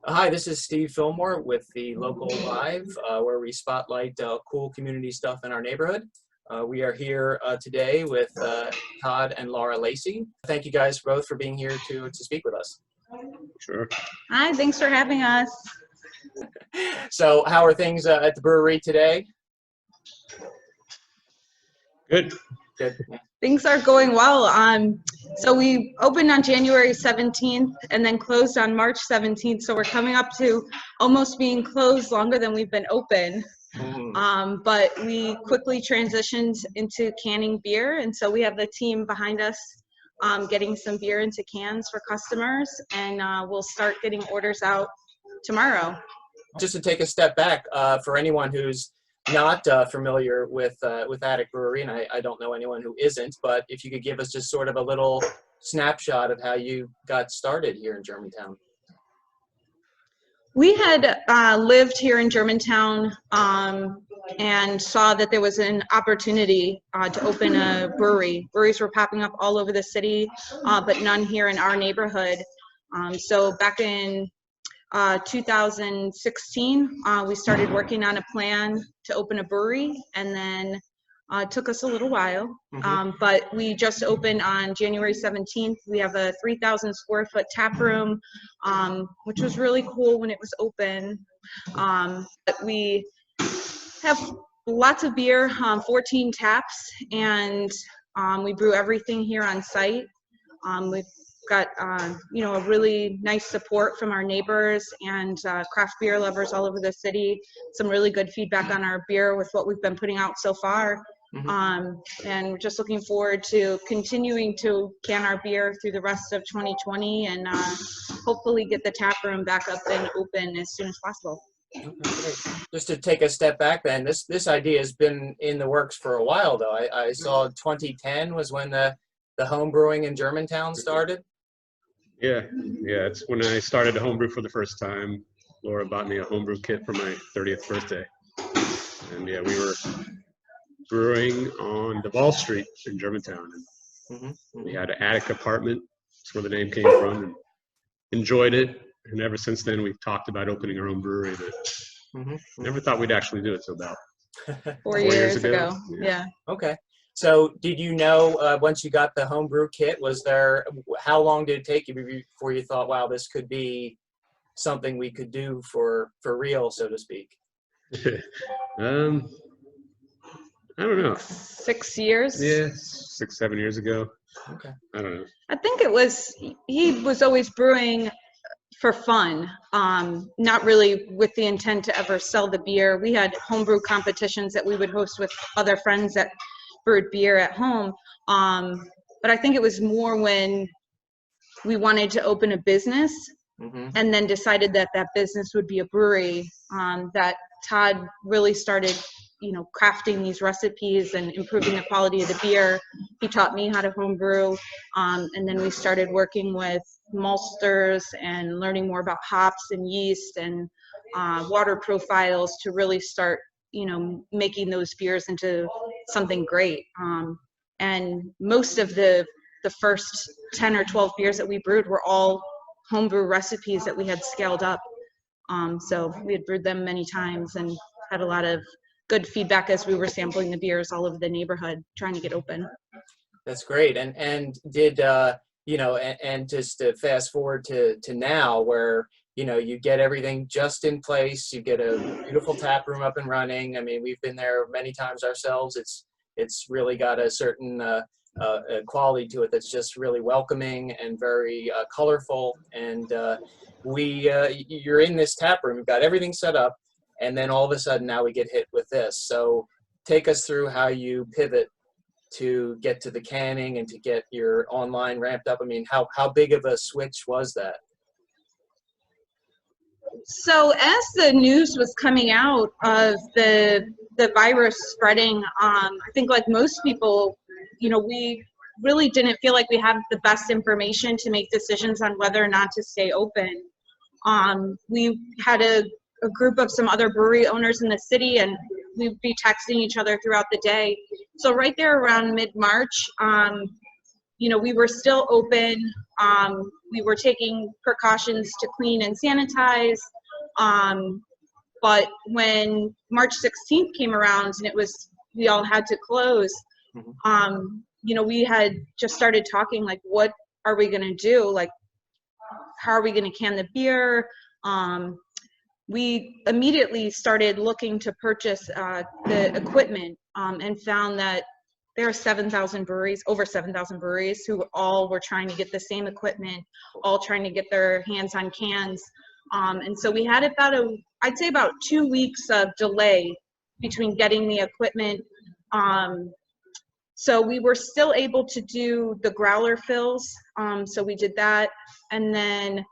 Hi, this is Steve Fillmore with the Local Live, where we spotlight cool community stuff in our neighborhood. We are here today with Todd and Laura Lacy. Thank you guys both for being here to speak with us. Sure. Hi, thanks for having us. So how are things at the brewery today? Good. Good. Things are going well. So we opened on January 17th and then closed on March 17th. So we're coming up to almost being closed longer than we've been open. But we quickly transitioned into canning beer. And so we have the team behind us getting some beer into cans for customers. And we'll start getting orders out tomorrow. Just to take a step back, for anyone who's not familiar with Attic Brewery, and I don't know anyone who isn't, but if you could give us just sort of a little snapshot of how you got started here in Germantown. We had lived here in Germantown and saw that there was an opportunity to open a brewery. Breweries were popping up all over the city, but none here in our neighborhood. So back in 2016, we started working on a plan to open a brewery, and then it took us a little while, but we just opened on January 17th. We have a 3,000 square foot tap room, which was really cool when it was open. But we have lots of beer, 14 taps, and we brew everything here on site. We've got a really nice support from our neighbors and craft beer lovers all over the city. Some really good feedback on our beer with what we've been putting out so far. And we're just looking forward to continuing to can our beer through the rest of 2020 and hopefully get the tap room back up and open as soon as possible. Okay, great. Just to take a step back then, this idea has been in the works for a while though. I saw 2010 was when the home brewing in Germantown started. Yeah, it's when I started to homebrew for the first time. Laura bought me a homebrew kit for my 30th birthday. And yeah, we were brewing on Duval Street in Germantown. And we had an attic apartment. That's where the name came from. And enjoyed it. And ever since then, we've talked about opening our own brewery. But never thought we'd actually do it till about 4 years ago. Yeah. Okay. So did you know once you got the homebrew kit, how long did it take you before you thought, wow, this could be something we could do for real, so to speak? I don't know. 6 years? Yeah, 6, 7 years ago. Okay. I don't know. I think he was always brewing for fun, not really with the intent to ever sell the beer. We had homebrew competitions that we would host with other friends that brewed beer at home. But I think it was more when we wanted to open a business and then decided that that business would be a brewery, that Todd really started, crafting these recipes and improving the quality of the beer. He taught me how to homebrew. And then we started working with maltsters and learning more about hops and yeast and water profiles to really start making those beers into something great. And most of the first 10 or 12 beers that we brewed were all homebrew recipes that we had scaled up. So we had brewed them many times and had a lot of good feedback as we were sampling the beers all over the neighborhood trying to get open. That's great. And did and just to fast forward to now where you get everything just in place. You get a beautiful tap room up and running. I mean, we've been there many times ourselves. It's really got a certain quality to it that's just really welcoming and very colorful. And you're in this tap room. You've got everything set up, and then all of a sudden now we get hit with this. So take us through how you pivot to get to the canning and to get your online ramped up. I mean, how big of a switch was that? So as the news was coming out of the virus spreading, I think like most people, we really didn't feel like we had the best information to make decisions on whether or not to stay open. We had a group of some other brewery owners in the city, and we'd be texting each other throughout the day. So right there around mid-March, we were still open. We were taking precautions to clean and sanitize. But when March 16th came around and we all had to close, we had just started talking, like, what are we going to do? Like, how are we going to can the beer? We immediately started looking to purchase the equipment, and found that there are 7,000 breweries, over 7,000 breweries, who all were trying to get the same equipment, all trying to get their hands on cans. And so we had I'd say about 2 weeks of delay between getting the equipment. So we were still able to do the growler fills. So we did that. And then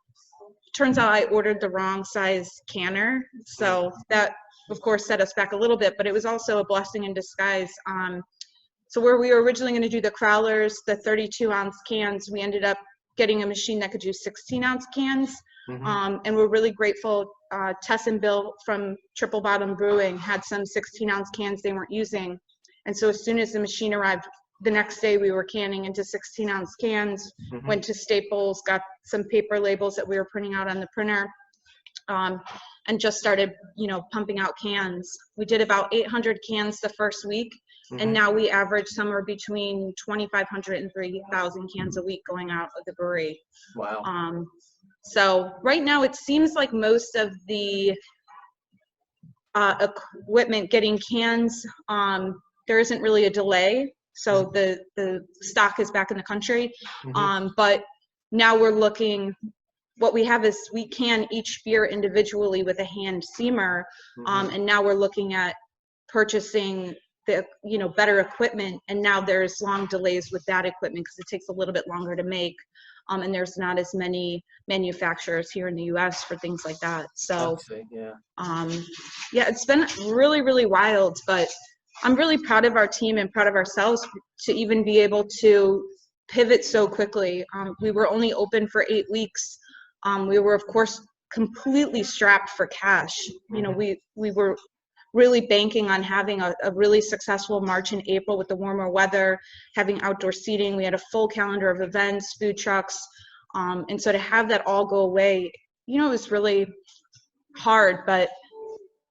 turns out I ordered the wrong size canner. So that, of course, set us back a little bit, but it was also a blessing in disguise. So where we were originally going to do the crowlers, the 32-ounce cans, we ended up getting a machine that could do 16-ounce cans. And we're really grateful. Tess and Bill from Triple Bottom Brewing had some 16-ounce cans they weren't using. And so as soon as the machine arrived, the next day we were canning into 16-ounce cans, went to Staples, got some paper labels that we were printing out on the printer, and just started, pumping out cans. We did about 800 cans the first week, and now we average somewhere between 2,500 and 3,000 cans a week going out of the brewery. Wow. So right now it seems like most of the equipment getting cans, there isn't really a delay. So the stock is back in the country. But now we're looking, what we have is we can each beer individually with a hand seamer. And now we're looking at purchasing the better equipment, and now there's long delays with that equipment because it takes a little bit longer to make, and there's not as many manufacturers here in the US for things like that. So yeah, it's been really, really wild, but I'm really proud of our team and proud of ourselves to even be able to pivot so quickly. We were only open for 8 weeks. We were, of course, completely strapped for cash. We were really banking on having a really successful March and April with the warmer weather, having outdoor seating. We had a full calendar of events, food trucks. And so to have that all go away, it was really hard. But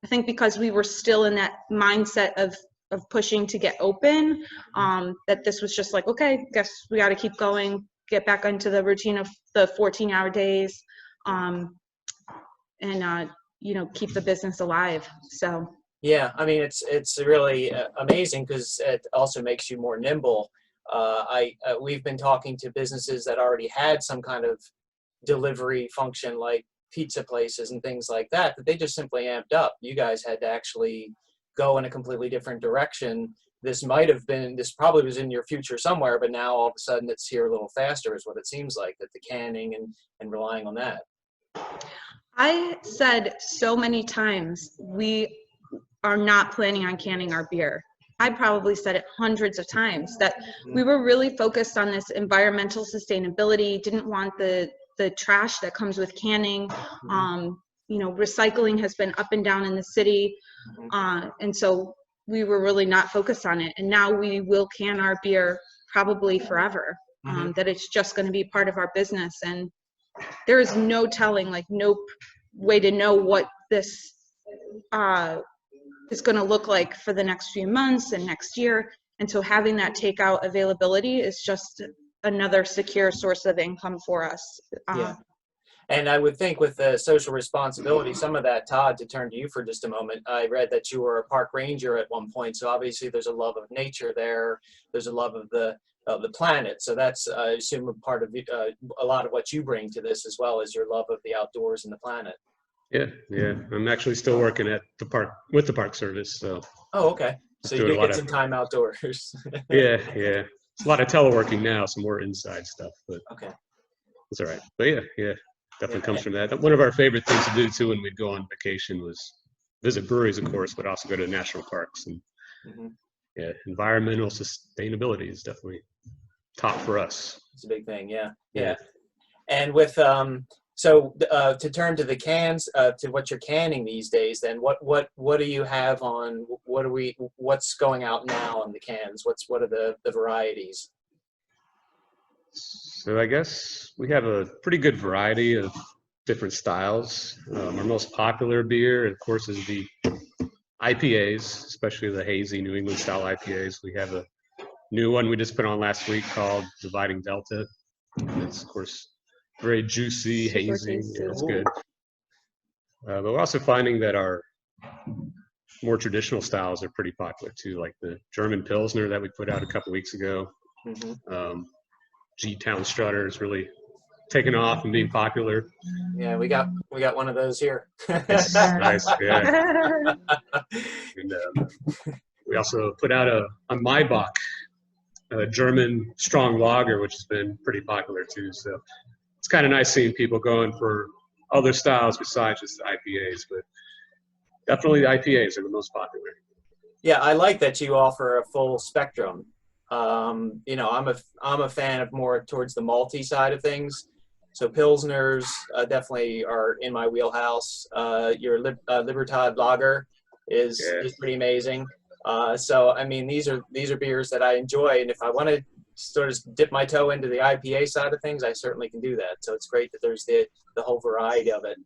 I think because we were still in that mindset of pushing to get open, that this was just like, okay, guess we got to keep going, get back into the routine of the 14-hour days, and keep the business alive. So yeah, I mean, it's really amazing because it also makes you more nimble. We've been talking to businesses that already had some kind of delivery function, like pizza places and things like that they just simply amped up. You guys had to actually go in a completely different direction. This probably was in your future somewhere, but now all of a sudden it's here a little faster is what it seems like, that the canning and relying on that. I said so many times, we are not planning on canning our beer. I probably said it hundreds of times, that we were really focused on this environmental sustainability, didn't want the trash that comes with canning. Recycling has been up and down in the city. And so we were really not focused on it. And now we will can our beer probably forever, that it's just going to be part of our business. And there is no telling, like no way to know what this is going to look like for the next few months and next year. And so having that takeout availability is just another secure source of income for us. Yeah. And I would think with the social responsibility, some of that, Todd, to turn to you for just a moment, I read that you were a park ranger at one point. So obviously there's a love of nature there. There's a love of the planet. So that's, I assume, a part of a lot of what you bring to this, as well as your love of the outdoors and the planet. Yeah. I'm actually still working at the park with the Park Service. So. Oh, okay. So you do get some time outdoors. Yeah. It's a lot of teleworking now, some more inside stuff, but okay, it's all right. But yeah, definitely comes from that. One of our favorite things to do too when we'd go on vacation was visit breweries, of course, but also go to national parks. And yeah, environmental sustainability is definitely top for us. It's a big thing. Yeah. And with so to turn to the cans, to what you're canning these days, then what do you have on? What's going out now on the cans? What are the varieties? So I guess we have a pretty good variety of different styles. Our most popular beer, of course, is the IPAs, especially the hazy New England style IPAs. We have a new one we just put on last week called Dividing Delta. It's, of course, very juicy, hazy. Yeah, it's good. But we're also finding that our more traditional styles are pretty popular too, like the German Pilsner that we put out a couple weeks ago. Gtowners Strutter is really taken off and being popular. Yeah, we got one of those here. It's nice, yeah. And we also put out a Maibach, a German strong lager, which has been pretty popular too. So it's kind of nice seeing people going for other styles besides just the IPAs, but definitely the IPAs are the most popular. Yeah, I like that you offer a full spectrum. You know, I'm a fan of more towards the malty side of things. So Pilsners definitely are in my wheelhouse. Your Libertad Lager is pretty amazing. So I mean, these are beers that I enjoy, and if I want to sort of dip my toe into the IPA side of things, I certainly can do that. So it's great that there's the whole variety of it.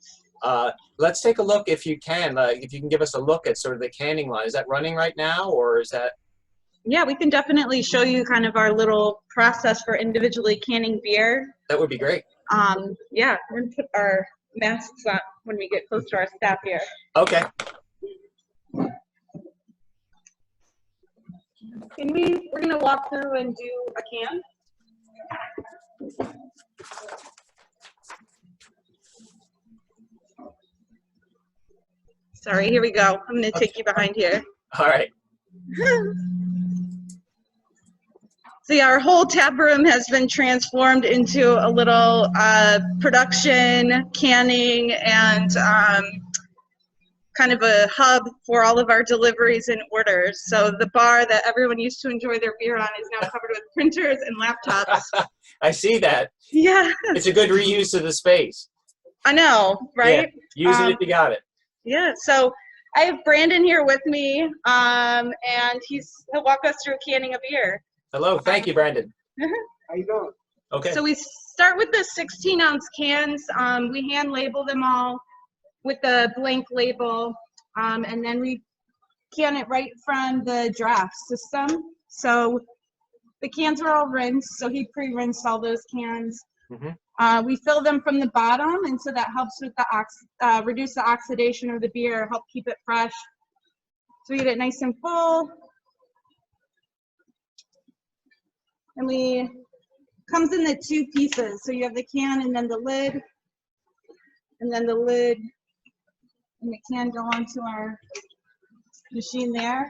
Let's take a look, if you can, if you can give us a look at sort of the canning line. Is that running right now, or is that? Yeah, we can definitely show you kind of our little process for individually canning beer. That would be great. Yeah, we're gonna put our masks on when we get close to our staff here. Okay. We're gonna walk through and do a can. Sorry, here we go. I'm gonna take you behind here. All right. So yeah, our whole tap room has been transformed into a little production, canning, and kind of a hub for all of our deliveries and orders. So the bar that everyone used to enjoy their beer on is now covered with printers and laptops. I see that. Yeah. It's a good reuse of the space. I know, right? Yeah, use it if you got it. Yeah, so I have Brandon here with me, and he'll walk us through canning a beer. Hello, thank you, Brandon. How you doing? Okay. So we start with the 16-ounce cans. We hand label them all with the blank label, and then we can it right from the draft system. So the cans are all rinsed, so he pre-rinsed all those cans. We fill them from the bottom, and so that helps with the reduce the oxidation of the beer, help keep it fresh. So we get it nice and full. And comes in the two pieces. So you have the can and then the lid. And then the lid and the can go onto our machine there.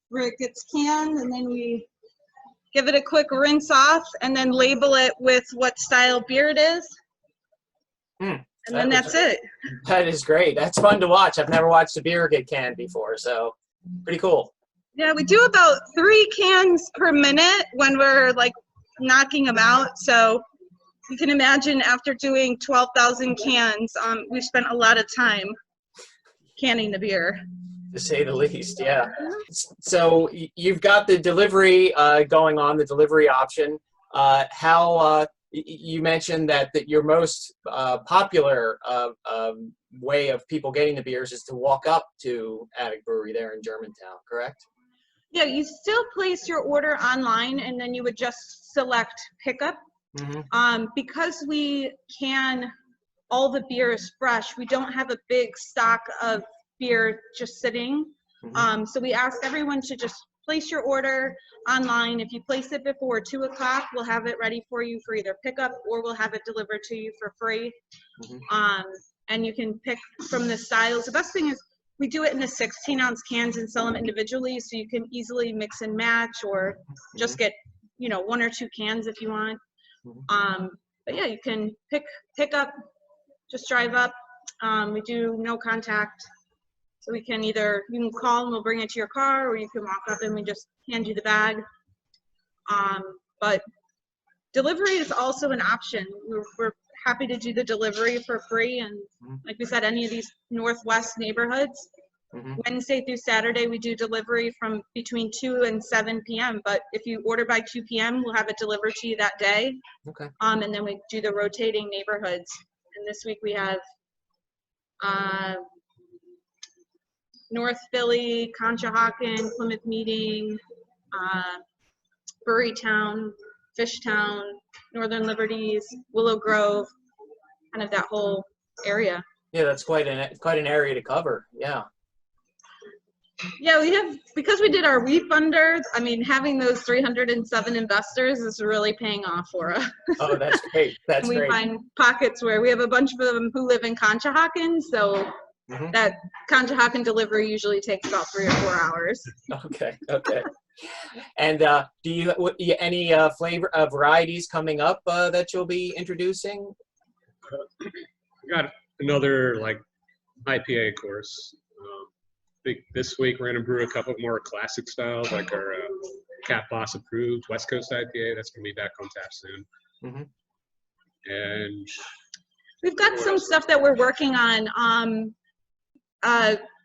Where it gets canned, and then we give it a quick rinse off and then label it with what style beer it is. And then that's it. That is great. That's fun to watch. I've never watched a beer get canned before, so pretty cool. Yeah, we do about 3 cans per minute when we're like knocking them out. So you can imagine after doing 12,000 cans, we've spent a lot of time canning the beer. To say the least, yeah. So you've got the delivery going on, the delivery option. You mentioned that your most popular way of people getting the beers is to walk up to Attic Brewery there in Germantown, correct? Yeah, you still place your order online, and then you would just select pickup. Because we can all the beers fresh, we don't have a big stock of beer just sitting. So we ask everyone to just place your order online. If you place it before 2 o'clock, we'll have it ready for you for either pickup or we'll have it delivered to you for free. And you can pick from the styles. The best thing is we do it in the 16-ounce cans and sell them individually, so you can easily mix and match or just get 1 or 2 cans if you want. But yeah, you can pick up, just drive up. We do no contact. So you can call and we'll bring it to your car, or you can walk up and we just hand you the bag. But delivery is also an option. We're happy to do the delivery for free. And like we said, any of these Northwest neighborhoods, Wednesday through Saturday, we do delivery from between 2 and 7 p.m. But if you order by 2 p.m., we'll have it delivered to you that day. Okay. And then we do the rotating neighborhoods. And this week we have North Philly, Conshohocken, Plymouth Meeting, Brewerytown, Fishtown, Northern Liberties, Willow Grove, kind of that whole area. Yeah, that's quite an area to cover. Yeah. Yeah, we have, because we did our wheat funder, I mean, having those 307 investors is really paying off for us. Oh, that's great. That's And we great. find pockets where we have a bunch of them who live in Conshohocken, so that Conshohocken delivery usually takes about 3 or 4 hours. Okay. Okay. And do you any flavor varieties coming up that you'll be introducing? We got another like IPA course. This week we're gonna brew a couple more classic styles, like our Cat Boss approved West Coast IPA. That's gonna be back on tap soon. And we've got some stuff that we're working on.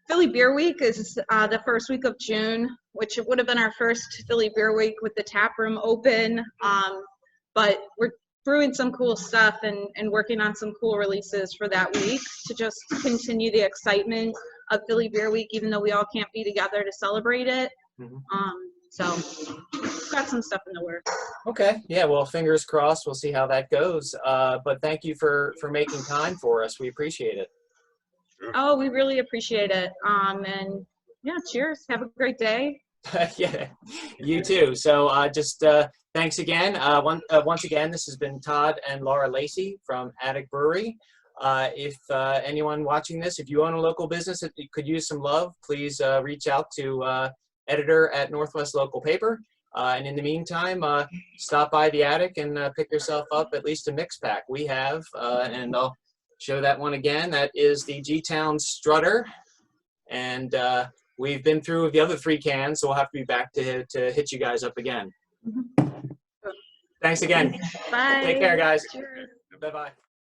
Philly Beer Week is the first week of June, which would have been our first Philly Beer Week with the tap room open. But we're brewing some cool stuff and working on some cool releases for that week to just continue the excitement of Philly Beer Week, even though we all can't be together to celebrate it. So we've got some stuff in the works. Okay. Yeah. Well, fingers crossed. We'll see how that goes. But thank you for making time for us. We appreciate it. Oh, we really appreciate it. And yeah, cheers. Have a great day. Yeah, you too. So just thanks again. Once again, this has been Todd and Laura Lacy from Attic Brewery. If anyone watching this, if you own a local business that could use some love, please reach out to editor at Northwest Local Paper. And in the meantime, stop by the Attic and pick yourself up at least a mix pack. We have, and I'll show that one again. That is the Gtowners Strutter. And we've been through the other 3 cans, so we'll have to be back to hit you guys up again. Thanks again. Bye. Take care, guys. Cheers. Bye-bye.